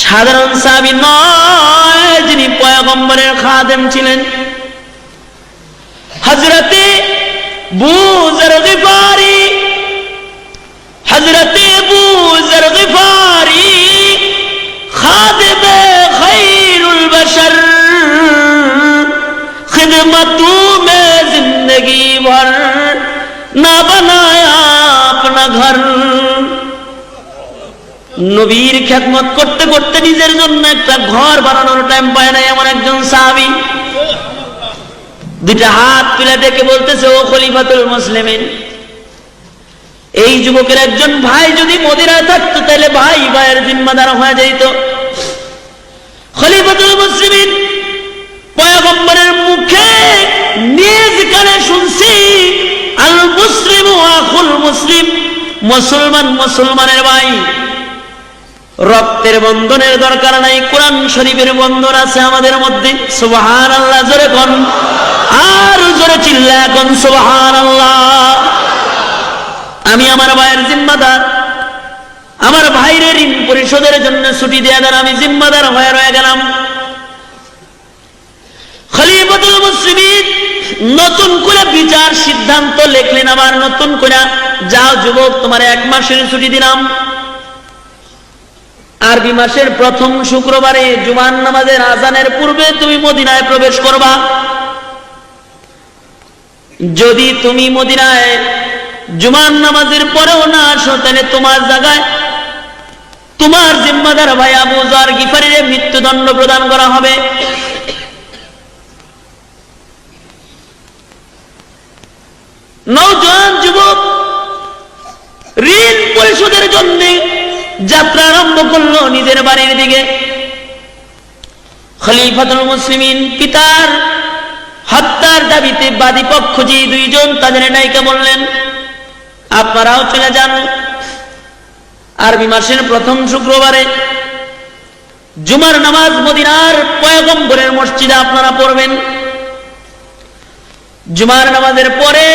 সাধারণ সাহাবী নয়, যিনি পয়গম্বরের খাদেম ছিলেন। হযরতে আবু যর গিফারি, হযরতে আবু যর গিফারি খাদেমে খায়রুল বশর, খিদমতু মে জিंदगी भर না বানায়া আপনা ঘর। নবীর খেদমত করতে করতে নিজের জন্য একটা ঘর বানানোর টাইম পায় না এমন একজন সাহাবী দুইটা হাত তুলে ডেকে বলতেছে, ও খলিফাতুল মুসলিমিন, এই যুবকের একজন ভাই যদি মদিনায় থাকতো তাহলে ভাই ভাইয়ের জিম্মাদার হয়ে যেত। খলিফাতুল মুসলিমিন পয়গম্বরের মুখে নিজ কানে শুনছি, আল মুসলিমু আখুল মুসলিম, মুসলমান মুসলমানের ভাই। রক্তের বন্ধনের দরকার নাই, কোরআন শরীফের বন্ধন আছে আমাদের মধ্যে। সুবহানাল্লাহ জোরে কোন, আর জোরে চিল্লায়া কোন সুবহানাল্লাহ। আমি আমার ভাইয়ের জিম্মাদার, আমার ভাইরে ঋণ পরিশোধের জন্য ছুটি দেয়া দেন, আমি জিম্মাদার হয়ে রয়ে গেলাম। খলিফাতুল মুসলিমিন নতুন করে বিচার সিদ্ধান্ত লিখলেন, আবার নতুন করে, যাও যুবক, তোমার 1 মাসের ছুটি দিলাম। আরবি মাসের প্রথম শুক্রবারে জুমার নামাজের আজানের পূর্বে তুমি মদিনায় প্রবেশ করবা। যদি তুমি মদিনায় জুমার নামাজের পরেও না আসো, তাহলে তোমার জায়গায় তোমার জিম্মাদার ভাই আবু যর গিফারির মৃত্যুদণ্ড প্রদান করা হবে। নওজোয়ান যুবক ঋণ পরিশোধের জন্য যাত্রা আরম্ভ করলো নিজের বাড়ির দিকে। খলিফাতুল মুসলিমিন পিতার হত্যার দাবিতে বাদী পক্ষ যে দুইজন, তাদের নায়িকা বললেন, আপনারাও চলে যান। আরবি মাসের প্রথম শুক্রবারে জুমার নামাজ মদিনার পয়গম্বরের মসজিদে আপনারা পড়বেন। জুমার নামাজের পরে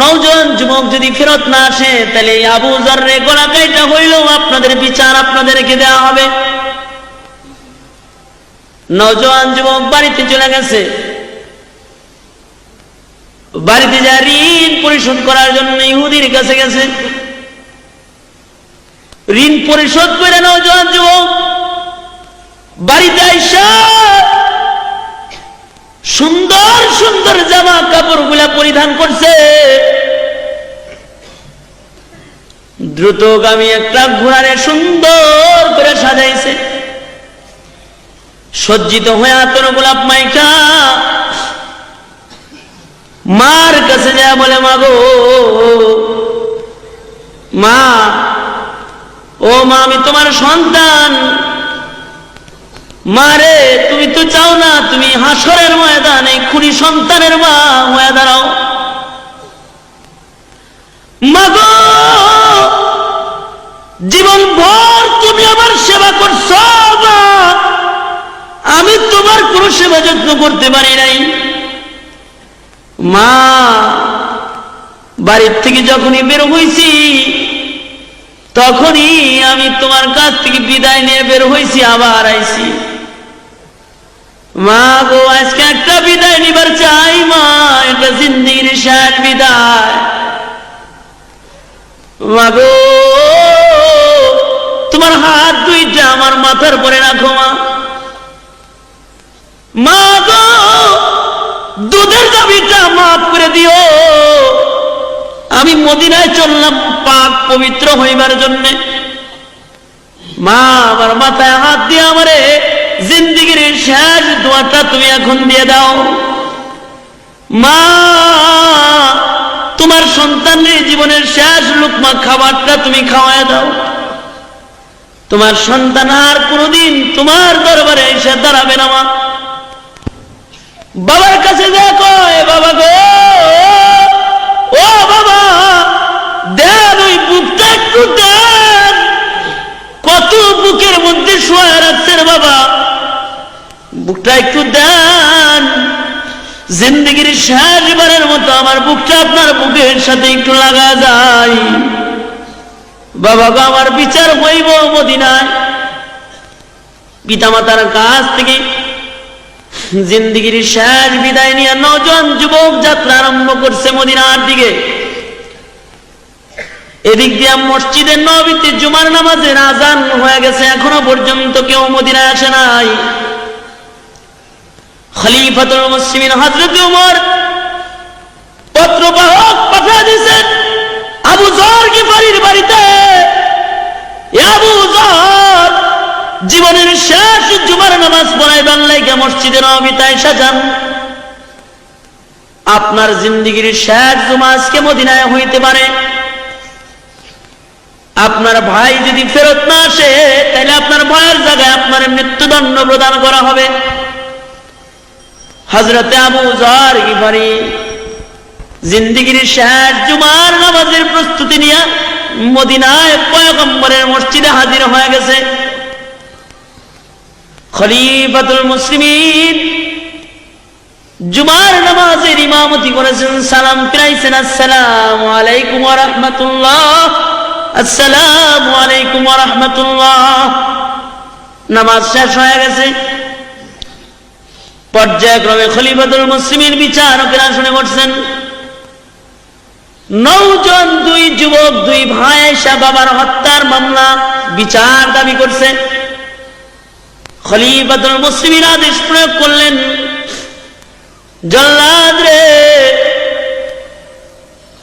নওজোয়ান যুবক যদি ফেরত না আসে, তাহলে আবু যরের গলা কাইটা হইলেও আপনাদের বিচার আপনাদেরকে দেওয়া হবে। নওজোয়ান যুবক বাড়িতে চলে গেছে। বাড়িতে যা ঋণ পরিশোধ করার জন্য ইহুদির কাছে গেছে। ঋণ পরিশোধ করে নওজোয়ান যুবক বাড়িতে আইসা সুন্দর সুন্দর জামা কাপড় গুলা পরিধান করছে। দ্রুতগামী একটা ঘোড়ারে সুন্দর করে সাজাইছে। সজ্জিত হয়ে আতর গোলাপ মাইকা মার কাছে যায়, বলে, মা গো, মা, ও মা, আমি তোমার সন্তান। মারে, তুমি তো চাও না তুমি হাসরের ময়দানে খুনি সন্তানের মা হয়ে দাঁড়াও। মা গো, জীবন ভর তুমি আমার সেবা করছো, আমি তোমার কোনো সেবা যত্ন করতে পারি নাই। মা, বাড়ির থেকে যখনই বের হইছি তখনই আমি তোমার কাছ থেকে বিদায় নিয়ে বের হইছি, আবার আইছি। মা গো, আজকে একটা বিদায় নিবার চাই মা, এটা জিন্দেগির শেষ বিদায়। মা গো, তোমার হাত দুইটা আমার মাথার পরে রাখো মা। মা গো, দুধের দাবিটা মাফ করে দিও। আমি মদিনায় চললাম পাক পবিত্র হইবার জন্য। মা, আমার মাথায় হাত দিয়ে আমারে জিন্দেগির শেষ দোয়াটা তুমি এখন দিয়ে দাও। মা, তোমার সন্তানের জীবনের শেষ লুকমা খাবারটা তুমি খাওয়ায় দাও। তোমার সন্তান আর কোনোদিন তোমার দরবারে এসে দাঁড়াবে না। মা, বাবার কাছে যা কয়, বাবা গো, ও বাবা, দেন ওই বুকটা একটু দেন। কত বুকের মধ্যে শোয়া রাখছেন বাবা, বুকটা একটু দেন। জিন্দেগির শেষবারের মতো আমার বুকটা আপনার বুকের সাথে একটু লাগা যায়। বাবা গো, আমার বিচার হইব মদিনায়, পিতামাতার কাছ থেকে জিন্দেগির শেষ বিদায় নিয়ে নওজোয়ান যুবক যাত্রা আরম্ভ করছে মদিনার দিকে। এদিক দিয়ে মসজিদের নববীতে জুমার নামাজের আজান হয়ে গেছে, এখনো পর্যন্ত কেউ মদিনায় আসে নাই। খলিফাতুল মুসলিমিন হযরত ওমর পত্রবাহক পাঠিয়ে দিয়েছেন আবু যর গিফারির বাড়িতে, আবু যর জীবনের শেষ জুমার নামাজ পড়াইবার লাইগা মসজিদে নববীতে আইসা যান। আপনার জিন্দেগির শেষ জুমা আজকে মদিনায় হইতে পারে। আপনার ভাই যদি ফেরত না আসে তাহলে আপনার ভাইয়ের জায়গায় আপনার মৃত্যুদণ্ড প্রদান করা হবে। হযরতে আবু যর গিফারি জিন্দেগির শেষ জুমার নামাজের প্রস্তুতি নিয়ে মদিনায় পয়গম্বরের মসজিদে হাজির হয়ে গেছে। খলিফাতুল মুসলিমিন জুমার নামাজের ইমামতি করেছেন, সালাম ফিরাইছেন, আসসালামু আলাইকুম ওয়া রাহমাতুল্লাহ, আসসালামু আলাইকুম ওয়া রাহমাতুল্লাহ। নামাজ শেষ হয়ে গেছে। পর্যায়ক্রমে খলিফাতুল মুসলিমিন বিচারকের আসনে বসছেন। 9 জন, 2 যুবক 2 ভাই এসে বাবার হত্যার মামলা বিচার দাবি করছে। খলিফাতুল মুসলিমিন আদেশ প্রয়োগ করলেন, জল্লাদ রে।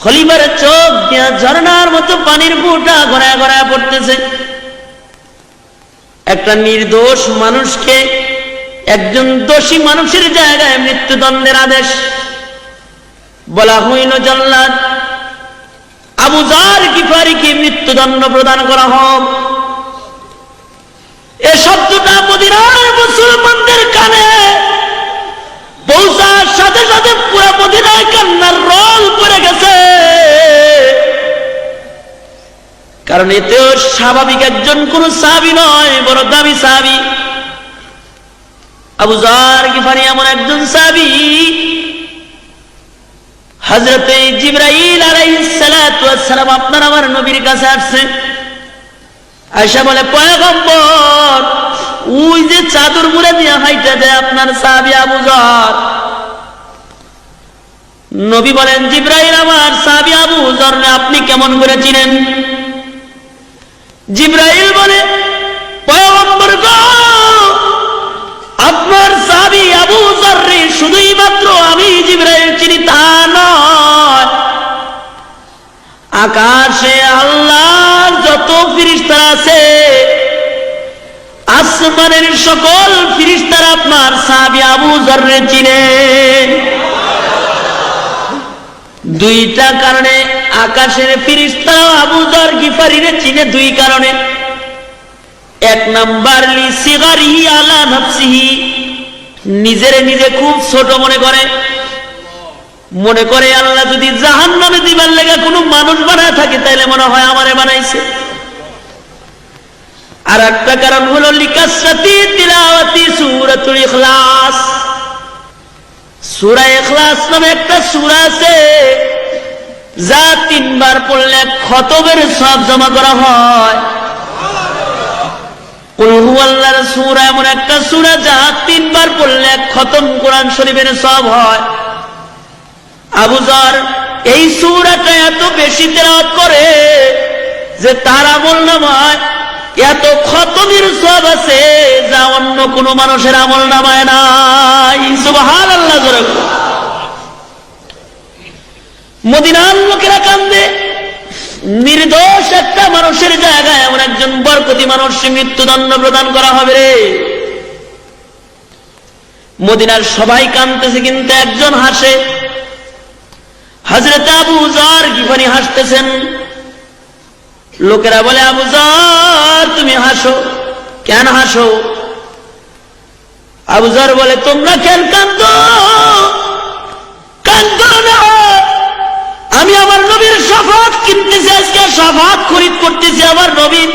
খলিফার চোখ দিয়া ঝর্ণার মতো পানির ফোঁটা গড়ায় গড়ায় পড়তেছে। একটা নির্দোষ মানুষকে একজন দোষী মানুষের জায়গায় মৃত্যুদণ্ডের আদেশ। বলা হইল, জল্লাদ আবু যর গিফারিকে মৃত্যুদণ্ড প্রদান করা হোক। এ শব্দটা মদিনার মুসলমানদের কানে পৌঁছার সাথে সাথে পুরো মদিনায় কান্নার রোল পড়ে গেছে। কারণ এতেও স্বাভাবিক একজন কোন সাহাবী নয়, বড় দামি সাহাবী। আবু যর গিফারি এমন একজন সাহাবী, হযরতে জিবরাইল আলাইহিস সালাতু ওয়াস সালাম আপনার আমার নবীর কাছে আসছে। আয়েশা বলে, পয়গম্বর ওই যে চাদর মুড়ে দিয়ে হাইটা যায় আপনার সাহাবী আবু যর। নবী বলেন, জিবরাইল আমার সাহাবী আবু যর আপনি কেমন করে চিনেন? জিবরাইল বলে, পয়গম্বর গো, আপনার সাহাবী আবু যর শুধুই মাত্র আমি জিবরাইল চিনি তা নয়, আকাশে আল্লাহর যত ফেরেশতা আছে, আসমানের সকল ফেরেশতারা আপনার সাহাবী আবু যর চিনে। 2টা কারণে আকাশের ফেরেশতারা আবু যর গিফারিরে চিনে, 2 কারণে। 1 নাম্বার লিসিগারিহি আলা নাফসিহি, নিজের নিজে খুব ছোট মনে করে আল্লাহ যদি জাহান্নামে দিবার লাগা কোনো মানুষ বানায় থাকে তাহলে মনে হয় আমারে বানাইছে। আর একটা কারণ হলো লিকাসরাতি তিলাওয়াতি সূরাতুল ইখলাস। সূরা ইখলাস নামে একটা সূরা আছে যা 3 বার পড়লে খতমের সওয়াব জমা করা হয়। কুল হুয়াল্লাহর সূরা এমন একটা সূরা যা 3 বার পড়লে খতম কোরআন শরীফের সওয়াব হয়। আবু যর এই সূরাটা এত বেশি তেলাওয়াত করে যে তার আমলনামায় এত খতমের সওয়াব আছে যা অন্য কোন মানুষের আমলনামায় নাই। সুবহানাল্লাহ। জোরে মদিনার লোকেরা কান্দে, নির্দোষ একটা মানুষের জায়গায় এমন একজন বরকতি মানুষ মৃত্যুদণ্ড প্রদান করা হবে রে। মদিনার সবাই কাঁদতেছে কিন্তু একজন হাসে। হযরত আবু যর গিফারি হাসতেছেন। লোকেরা বলে, আবু যর তুমি হাসো, কেন হাসো? আবু যর বলে, তোমরা কেন কাঁদো? কাঁদো না, আমি আমার নবীর শাফাত কিনতেছি, আজকে শাফাত খরিদ করতেছি। আমার নবীর